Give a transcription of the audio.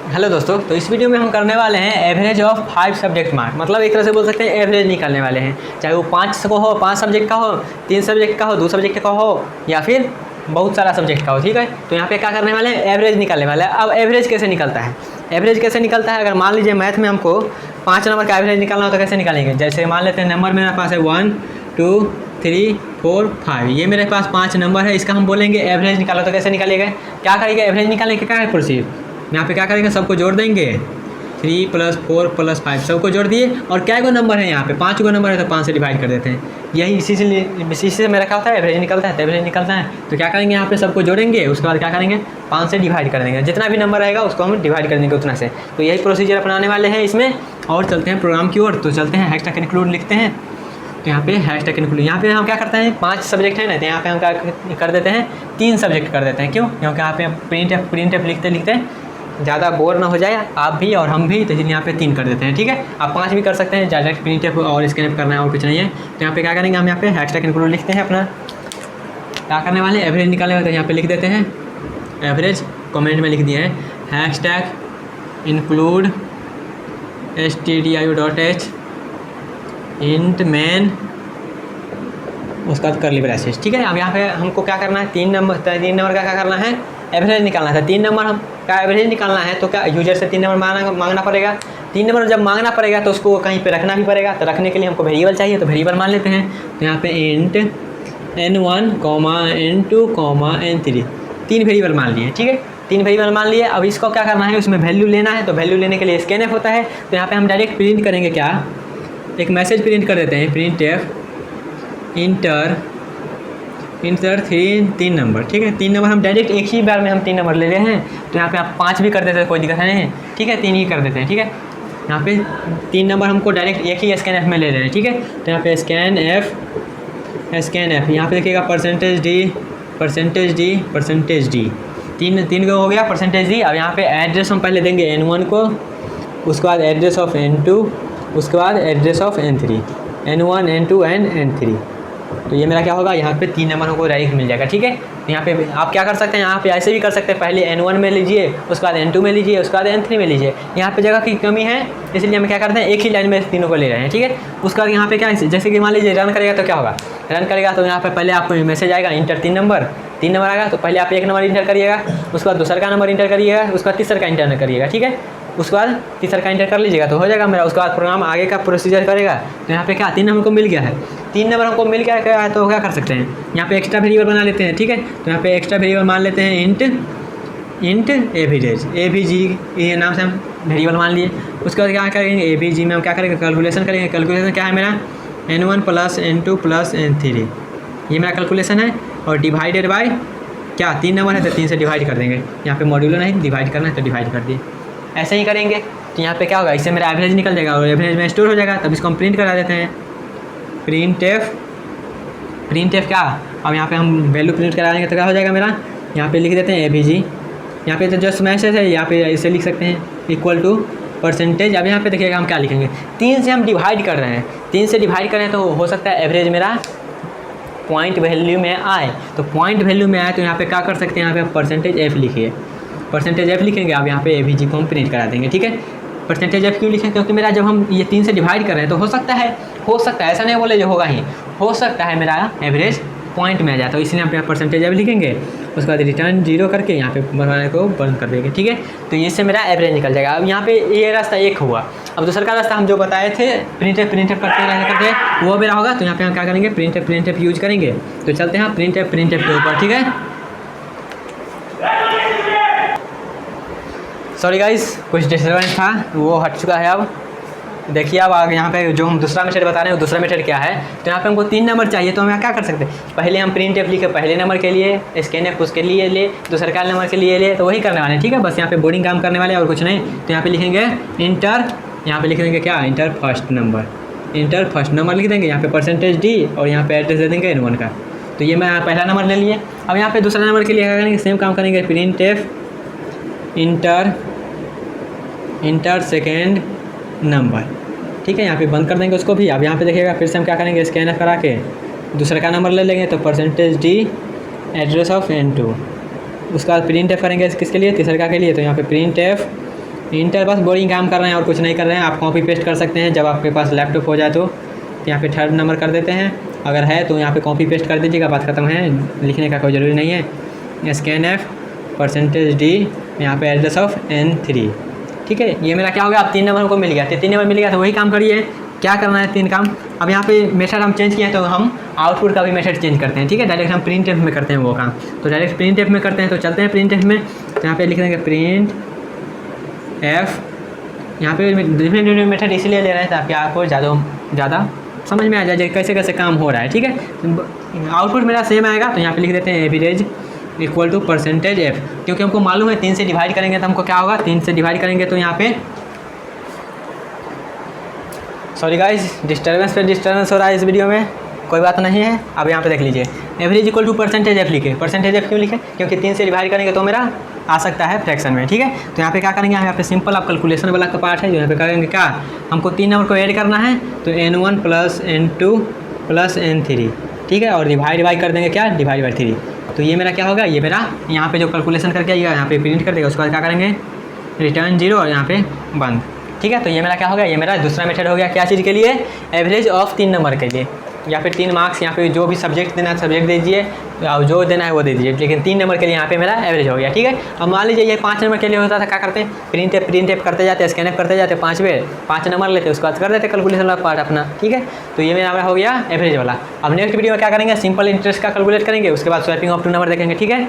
Hello दोस्तों, तो इस वीडियो में हम करने वाले हैं एवरेज ऑफ 5 सब्जेक्ट मार्क। मतलब एक तरह से बोल सकते हैं एवरेज निकालने वाले हैं, चाहे वो 5 को हो, 5 सब्जेक्ट का हो, 3 सब्जेक्ट का हो, 2 सब्जेक्ट का हो, या फिर बहुत सारा सब्जेक्ट का हो। ठीक है, तो यहाँ पे क्या करने वाले हैं, एवरेज निकालने वाले हैं। अब एवरेज कैसे निकलता है, एवरेज कैसे निकलता है, अगर मान लीजिए मैथ में हमको 5 नंबर का एवरेज निकालना हो तो कैसे निकालेंगे। जैसे मान लेते हैं नंबर मेरे पास है 1 2 3 4 5, ये मेरे पास 5 नंबर है, इसका हम बोलेंगे एवरेज निकालो। तो कैसे निकालिएगा, क्या करेंगे, एवरेज निकालने के क्या है प्रोसीड, यहाँ पे क्या करेंगे, सबको जोड़ देंगे। 3 + 4 + 5 सबको जोड़ दिए, और क्या को नंबर है यहाँ पे 5 को नंबर है, तो 5 से डिवाइड कर देते हैं। यही इसी से मेरा क्या होता है, एवरेज निकलता है। तो एवरेज निकलता है तो क्या करेंगे, यहाँ पे सबको जोड़ेंगे, उसके बाद क्या करेंगे 5 से डिवाइड कर देंगे। जितना भी नंबर रहेगा उसको हम डिवाइड कर देंगे उतना से। तो यही प्रोसीजर अपनाने वाले हैं इसमें। और चलते हैं प्रोग्राम की ओर, तो चलते हैं हैशटैग इंक्लूड लिखते हैं। तो यहाँ पे हैशटैग इंक्लूड, यहाँ पे हम क्या करते हैं, 5 सब्जेक्ट है ना, तो यहाँ पे हम क्या कर देते हैं, 3 सब्जेक्ट कर देते हैं। क्यों, क्योंकि यहाँ पे प्रिंट एफ लिखते लिखते ज़्यादा बोर ना हो जाए आप भी और हम भी, तो इसलिए यहाँ पे 3 कर देते हैं। ठीक है, आप 5 भी कर सकते हैं, डायरेक्ट प्रिंट एफ और स्कैन करना है और कुछ नहीं है। तो यहाँ पे क्या करेंगे, हम यहाँ पे हैशटैग इंक्लूड लिखते हैं। अपना क्या करने वाले, एवरेज निकाले हुए, तो यहाँ पे लिख देते हैं एवरेज, कमेंट में लिख दिए हैं hashtag include stdio.h int man, उसका कर्ली ब्रैसेस। ठीक है, अब यहाँ पे हमको क्या करना है, 3 नंबर का क्या करना है, एवरेज निकालना था। 3 नंबर हम का एवरेज निकालना है, तो क्या यूजर से 3 नंबर मांगना पड़ेगा। 3 नंबर जब मांगना पड़ेगा तो उसको कहीं पे रखना भी पड़ेगा। तो रखने के लिए हमको वेरिएबल चाहिए, तो वेरिएबल मान लेते हैं। तो यहाँ पे int n1, n2, n3 3 variable मान लिए। ठीक है, 3 वेरिएबल मान लिए। अब इसको क्या करना है, उसमें वैल्यू लेना है। तो वैल्यू लेने के लिए स्कैनएफ होता है। तो यहाँ पे हम डायरेक्ट प्रिंट करेंगे, क्या एक मैसेज प्रिंट कर देते हैं, प्रिंट एफ इंटर 3 नंबर। ठीक है, 3 नंबर हम डायरेक्ट एक ही बार में हम 3 नंबर ले रहे हैं। तो यहाँ पे आप 5 भी कर देते हैं, कोई दिक्कत नहीं है। ठीक है, 3 ही कर देते हैं। ठीक है, यहाँ पे 3 नंबर हमको डायरेक्ट एक ही स्कैन एफ में ले रहे हैं। ठीक है, तो यहाँ पे स्कैन एफ यहाँ पे देखिएगा परसेंटेज डी 3 को हो गया %d। अब यहाँ पे एड्रेस हम पहले देंगे n1 को, उसके बाद एड्रेस ऑफ n2, उसके बाद address of n3, n1 n2 and n3। तो ये मेरा क्या होगा, यहाँ पे 3 नंबर हमको डायरेक्ट मिल जाएगा। ठीक है, तो यहाँ पे आप क्या कर सकते हैं, यहाँ पे ऐसे भी कर सकते हैं, पहले n1 में लीजिए, उसके बाद n2 में लीजिए, उसके बाद n3 में लीजिए। यहाँ पे जगह की कमी है, इसलिए हम क्या करते हैं, एक ही लाइन में तीनों को ले रहे हैं। ठीक है, उसके बाद यहाँ पे क्या, जैसे कि मान लीजिए रन करेगा तो क्या होगा, रन करेगा तो यहाँ पे पहले आपको मैसेज आएगा इंटर 3 नंबर आएगा। तो पहले आप 1 नंबर इंटर करिएगा, उसके बाद दूसरा का नंबर इंटर करिएगा, उसके बाद तीसरा का इंटर करिएगा। ठीक है, उसके बाद तीसरा का इंटर कर लीजिएगा तो हो जाएगा मेरा। उसके बाद प्रोग्राम आगे का प्रोसीजर करेगा। तो यहाँ पे क्या 3 नंबर को मिल गया है, 3 नंबर हमको मिल गया है, तो क्या कर सकते हैं, यहाँ पे एक्स्ट्रा वेरिएबल बना लेते हैं। ठीक है, तो यहाँ पे एक्स्ट्रा वेरिएबल मान लेते हैं इंट एवरेज, ये नाम से हम वेरिएबल मान लिए। उसके बाद क्या करेंगे, एवीजी में हम क्या करेंगे, कैलकुलेशन करेंगे। कैलकुलेशन क्या है मेरा, n1 + n2 + n3, ये मेरा कैलकुलेशन है। और डिवाइडेड बाय क्या, 3 नंबर है तो 3 से डिवाइड कर देंगे। यहाँ पे मॉड्यूलर नहीं, डिवाइड करना है तो डिवाइड कर दिए। ऐसे ही करेंगे तो यहाँ पे क्या होगा, इससे मेरा एवरेज निकल जाएगा और एवरेज में स्टोर हो जाएगा। तब इसको हम प्रिंट करा देते हैं, प्रिंट एफ क्या, अब यहाँ पे हम वैल्यू प्रिंट करा देंगे तो क्या हो जाएगा मेरा, यहाँ पे लिख देते हैं एवीजी। यहाँ पे तो जस्ट मैसेज है, यहाँ पे इसे लिख सकते हैं इक्वल टू %। अब यहाँ पे देखिएगा हम क्या लिखेंगे, 3 से हम डिवाइड कर रहे हैं, 3 से डिवाइड करें तो हो सकता है एवरेज मेरा पॉइंट वैल्यू में आए। तो पॉइंट वैल्यू में आए तो यहाँ पे क्या कर सकते हैं, यहाँ पे %f लिखिए, %f लिखेंगे। अब यहाँ पे एवीजी को हम प्रिंट करा देंगे। ठीक है, %f क्यों लिखें, क्योंकि मेरा जब हम ये 3 से डिवाइड कर रहे हैं तो हो सकता है ऐसा नहीं बोले जो होगा ही, हो सकता है मेरा एवरेज पॉइंट में आ जाए, तो इसलिए हम यहाँ %f लिखेंगे। उसके बाद रिटर्न 0 करके यहाँ पे बनाने को बंद कर देंगे। ठीक है, तो इससे मेरा एवरेज निकल जाएगा। अब यहाँ पे ये रास्ता एक हुआ। अब दूसरा का रास्ता हम जो बताए थे प्रिंट एफ करते वो मेरा होगा। तो यहाँ पे हम क्या करेंगे, प्रिंट एफ यूज करेंगे। तो चलते हैं प्रिंट एफ के ऊपर। ठीक है, सॉरी गाइस, कुछ डिस्टर्बेंस था, वो हट चुका है। अब देखिए, अब यहाँ पे जो हम दूसरा मेथड बता रहे हैं वो दूसरा मेथड क्या है। तो यहाँ पे हमको 3 नंबर चाहिए, तो हम क्या कर सकते हैं, पहले हम प्रिंट एफ लिखे पहले नंबर के लिए, स्कैन एफ उसके लिए ले, दूसरे का नंबर के लिए ले, तो वही करने वाले हैं। ठीक है, बस यहाँ पे बोर्डिंग काम करने वाले और कुछ नहीं। तो यहाँ पे लिखेंगे इंटर, यहाँ पे लिख देंगे क्या, इंटर फर्स्ट नंबर लिख देंगे। यहाँ पे %d और यहाँ पे एड्रेस दे देंगे n1 का। तो ये मैं पहला नंबर ले लिए। अब यहाँ पे दूसरा नंबर के लिए क्या करेंगे, सेम काम करेंगे, print F inter second number. ठीक है, यहाँ पे बंद कर देंगे उसको भी। अब यहाँ पे देखिएगा फिर से हम क्या करेंगे, स्कैन एफ करा के दूसरे का नंबर ले लेंगे। तो %d एड्रेस ऑफ n2, उसके बाद प्रिंट एफ करेंगे किसके लिए, तीसरे का के लिए। तो यहाँ पे प्रिंट एफ इंटर बस बोरिंग काम कर रहे हैं और कुछ नहीं कर रहे हैं। आप कॉपी पेस्ट कर सकते हैं जब आपके पास लैपटॉप हो जाए तो यहाँ पे थर्ड नंबर कर देते हैं, अगर है तो यहाँ पे कॉपी पेस्ट कर दीजिएगा, बात खत्म है, लिखने का कोई ज़रूरी नहीं है। scanf %d यहाँ पे एड्रेस ऑफ N3, ठीक है। ये मेरा क्या हो गया, अब 3 नंबर को मिल गया, तो 3 नंबर मिल गया तो वही काम करिए। क्या करना है 3 काम। अब यहाँ पे मेथड हम चेंज किए हैं तो हम आउटपुट का भी मेथड चेंज करते हैं, ठीक है। डायरेक्ट हम प्रिंट एफ में करते हैं वो काम, तो डायरेक्ट प्रिंट एफ में करते हैं। तो चलते हैं प्रिंट एफ में, तो यहाँ पे लिख देंगे प्रिंट एफ। यहाँ पे डिफरेंट मेथड इसलिए ले रहे हैं ताकि आपको ज़्यादा समझ में आ जाए कैसे कैसे काम हो रहा है, ठीक है। आउटपुट मेरा सेम आएगा, तो यहाँ पे लिख देते हैं एवरेज इक्वल टू %f, क्योंकि हमको मालूम है 3 से डिवाइड करेंगे तो हमको क्या होगा, 3 से डिवाइड करेंगे तो यहाँ पे सॉरी गाइस डिस्टर्बेंस हो रहा है इस वीडियो में, कोई बात नहीं है। अब यहाँ पे देख लीजिए एवरेज इक्वल टू %f लिखे। %f क्यों लिखे, क्योंकि 3 से डिवाइड करेंगे तो मेरा आ सकता है फ्रैक्शन में, ठीक है। तो यहाँ पे क्या करेंगे, हम यहाँ पे सिंपल आप कैलकुलेशन वाला का पार्ट है जो यहाँ पे करेंगे क्या, हमको 3 नंबर को ऐड करना है, तो N1 + N2 + N3, ठीक है। और डिवाइड कर देंगे क्या, डिवाइड बाई 3। तो ये मेरा क्या होगा, ये मेरा यहाँ पे जो कैलकुलेशन करके आइएगा यहाँ पे प्रिंट कर देगा, उसके बाद क्या करेंगे रिटर्न 0 और यहाँ पे बंद, ठीक है। तो ये मेरा क्या हो गया, ये मेरा दूसरा मेथड हो गया, क्या चीज़ के लिए, एवरेज ऑफ 3 नंबर के लिए, या फिर 3 मार्क्स यहाँ पे जो भी सब्जेक्ट देना है सब्जेक्ट दे दीजिए, और जो देना है वो दे दीजिए, लेकिन 3 नंबर के लिए यहाँ पे मेरा एवरेज हो गया, ठीक है। अब मान लीजिए ये 5 नंबर के लिए होता था, क्या करते हैं, प्रिंट एफ करते जाते, स्कैन एफ करते जाते 5 बार 5 नंबर लेते, उसके बाद कर देते कैलकुलेशन वाला पार्ट अपना, ठीक है। तो ये मेरा हो गया एवरेज वाला। अब नेक्स्ट वीडियो में क्या करेंगे, सिंपल इंटरेस्ट का कैलकुलेट करेंगे, उसके बाद स्वैपिंग ऑफ 2 नंबर देखेंगे, ठीक है।